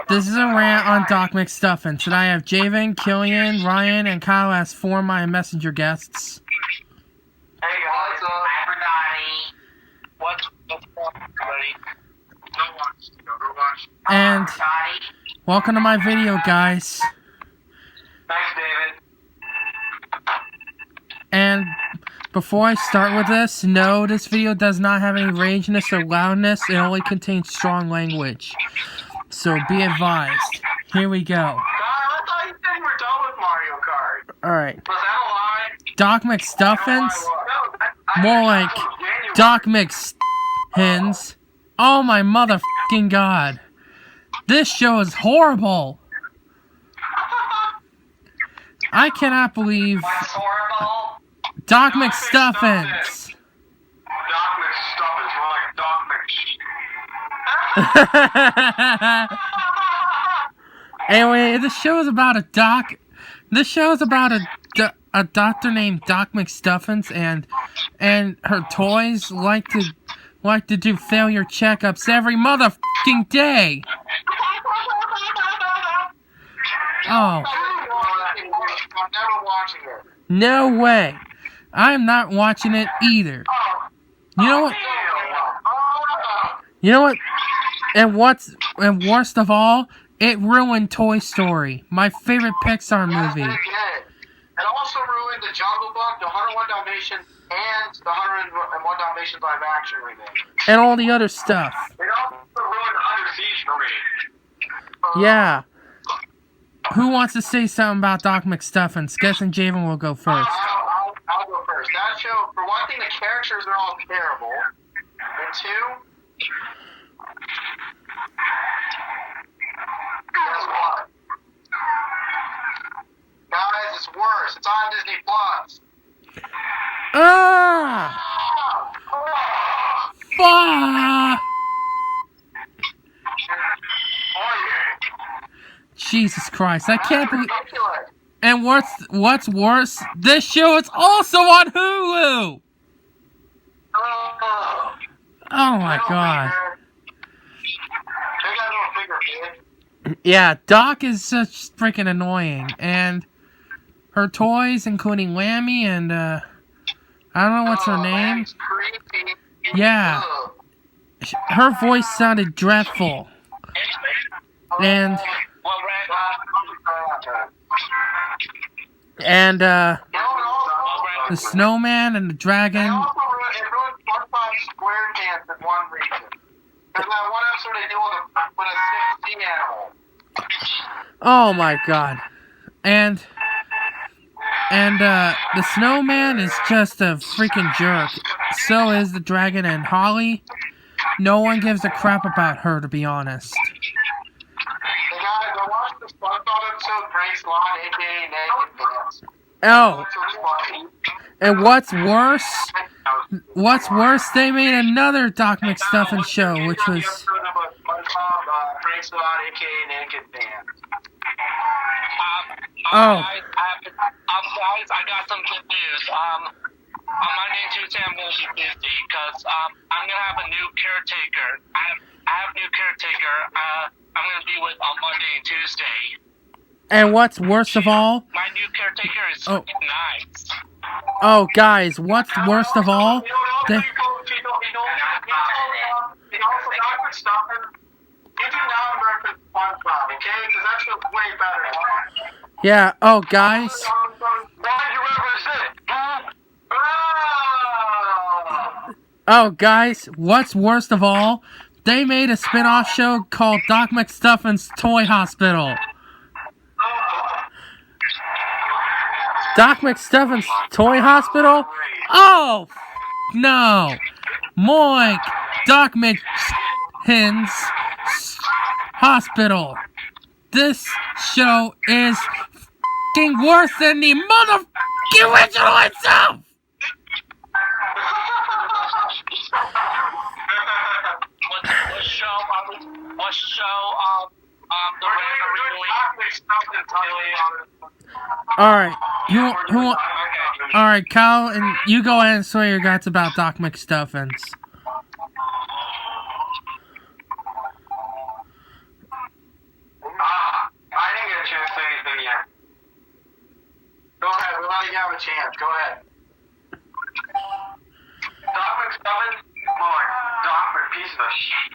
This is a rant on Doc McStuffins. Today I have Javen, Killian, Ryan, and Kyle as 4 of my messenger guests. Hey guys, what's up, everybody? And welcome to my video, guys. Thanks, David. And before I start with this, no, this video does not have any rangeness or loudness. It only contains strong language. So be advised. Here we go. God, I thought you said we're done with Mario Kart. Alright. Was that a lie? Doc McStuffins? More like Doc McStuffins. Oh my motherfucking god. This show is horrible. I cannot believe What's horrible? Doc McStuffins. Doc McStuffins, more like Doc Anyway, this show is about a doc. This show is about a doctor named Doc McStuffins, and her toys like to do failure checkups every motherfucking day. Oh. I'm never watching it. No way. I'm not watching it either. You know what? You know what? And worst of all, it ruined Toy Story, my favorite Pixar movie. Yes, it also ruined The Jungle Book, The 101 Dalmatians, and The 101 Dalmatians live action remake. And all the other stuff. It also ruined Under Siege for me. Yeah. Who wants to say something about Doc McStuffins? Guessing Javen will go first. I'll go first. That show, for one thing, the characters are all terrible. And two, guess what? Guys, it's worse. It's on Disney Plus. Ah! Fuck! Jesus Christ, I can't believe... And what's worse, this show is also on Hulu! Oh my god. Yeah, Doc is such freaking annoying, and her toys, including Lammy and, I don't know what's her name. Yeah. Her voice sounded dreadful. And the snowman and the dragon. It ruined SpongeBob SquarePants in one reason. There's that one episode they do with a 6D animal. Oh my god. And the snowman is just a freaking jerk. So is the dragon and Holly. No one gives a crap about her, to be honest. Hey guys, I watched the SpongeBob episode, Frank's Lawn, aka Naked Pants. Oh. And what's worse, they made another Doc McStuffins show, which was... Frank's Lawn, aka Naked Pants. Oh. Guys, I got some good news. On Monday and Tuesday, I'm going to be busy because I'm going to have a new caretaker. I have a new caretaker. I'm going to be with on Monday and Tuesday. And what's worst of all? My new caretaker is nice. Oh, guys, what's worst of all? You do non-breakfast SpongeBob, okay? Because that show's way better. Yeah, oh, guys. Why'd you represent? Oh, guys, what's worst of all? They made a spin-off show called Doc McStuffins Toy Hospital. Doc McStuffins Toy Hospital? Oh, no. More like Doc McHin's Hospital. This show is f***ing worse than the motherfucking original itself! What show, the Alright, Alright, Kyle, and you go ahead and say your guts about Doc McStuffins. a chance. Go ahead. Doc McStuffins? More. Doc piece of shit.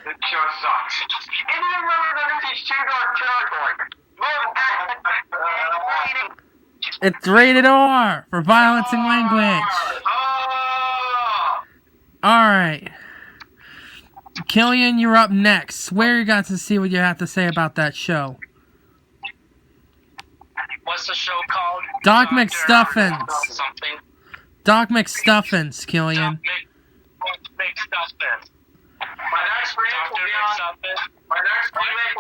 This show sucks. And then remember that it's too dark territory. It's rated R for violence and language. Alright. Killian, you're up next. Swear you got to see what you have to say about that show. What's the show called? Doc McStuffins. Something. Doc McStuffins, Killian. McStuffins. My next remake will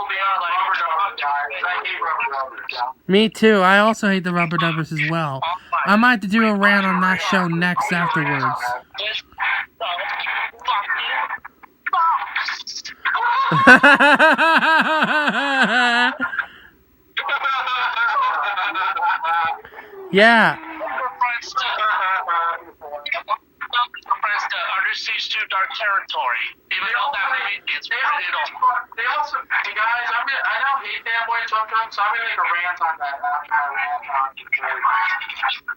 be on Rubber Dubbers, guys. I hate Rubber Dubbers. Me too. I also hate the Rubber Dubbers as well. I might have to do a rant on that show next afterwards. Yeah. Under Siege 2 Dark Territory. Even though that movie is rated R. They also, hey guys, I now hate fanboy sometimes, so I'm gonna make a rant on that after I rant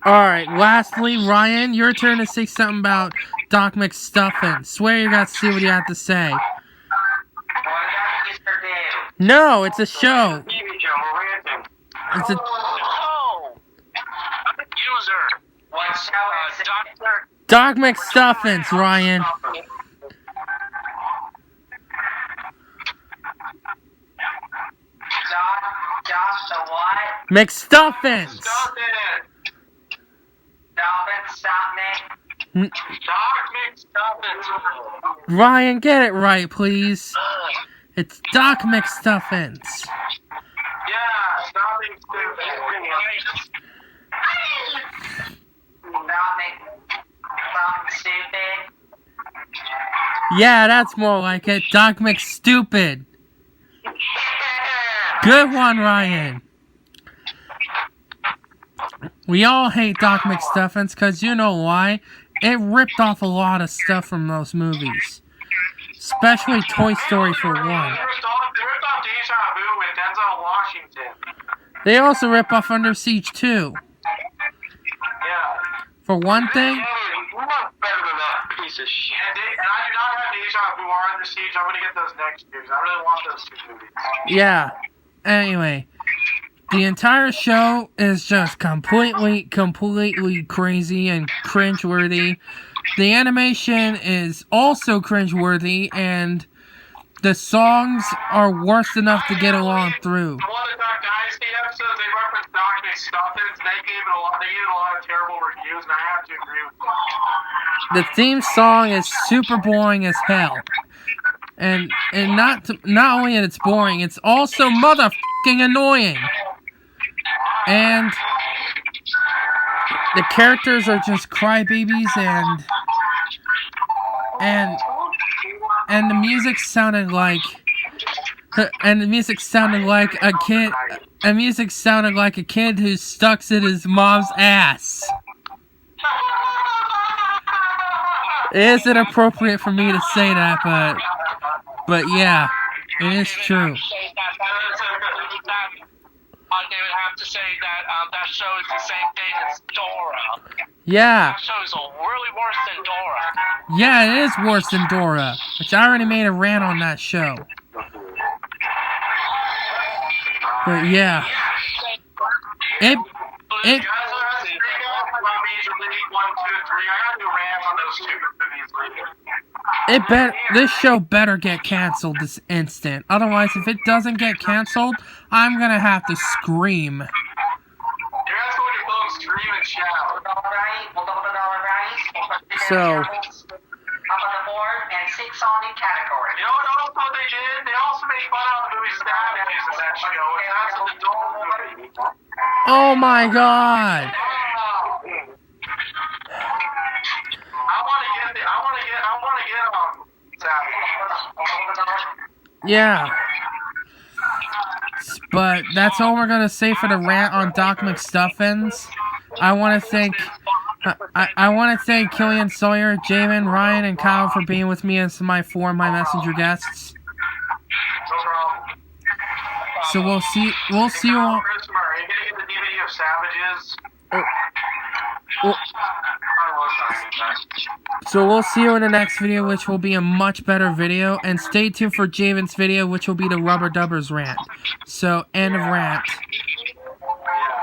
on. Alright, lastly, Ryan, your turn to say something about Doc McStuffins. Swear you got to see what you have to say. No, it's a show. It's a... User. What's Doctor... Doc McStuffins, Ryan. Josh the what? McStuffins. Doc McStuffins. Ryan, get it right, please. It's Doc McStuffins. Yeah, stop being stupid. Yeah, that's more like it. Doc McStupid. Good one, Ryan. We all hate Doc McStuffins because you know why? It ripped off a lot of stuff from those movies. Especially Toy Story for one. They ripped off Deja Vu with Denzel Washington. They also rip off Under Siege 2. Yeah. For one thing... We're not better than that piece of shit. And I do not have Deja Vu or Under Siege. I'm gonna get those next years. I really want those two movies. Yeah. Anyway. The entire show is just completely crazy and cringeworthy. The animation is also cringeworthy, and the songs are worse enough to get along through. One of the Dark Dynasty episodes, they referenced Doc McStuffins. They gave it a lot of terrible reviews, and I have to agree with them. The theme song is super boring as hell. And not only that it's boring, it's also motherfucking annoying. And the characters are just crybabies, and the music sounded like a kid. And music sounded like a kid who stucks in his mom's ass. It isn't appropriate for me to say that, but yeah, it is true. I would have to say that that show is the same thing as Dora. Yeah. That show is really worse than Dora. Yeah, it is worse than Dora, which I already made a rant on that show. But yeah. It this show better get canceled this instant. Otherwise, if it doesn't get canceled, I'm gonna have to scream. So. You know what also they did? They also made fun of the movie Stab Days in that show, and that's an adult movie. Oh my god! Yeah. But that's all we're gonna say for the rant on Doc McStuffins. I want to thank Killian Sawyer, Jamin, Ryan, and Kyle for being with me as my messenger guests. So So we'll see you all. Christopher, are you gonna get the DVD of Savages? So we'll see you in the next video, which will be a much better video. And stay tuned for Javen's video, which will be the Rubber Dubbers rant. So, end of rant.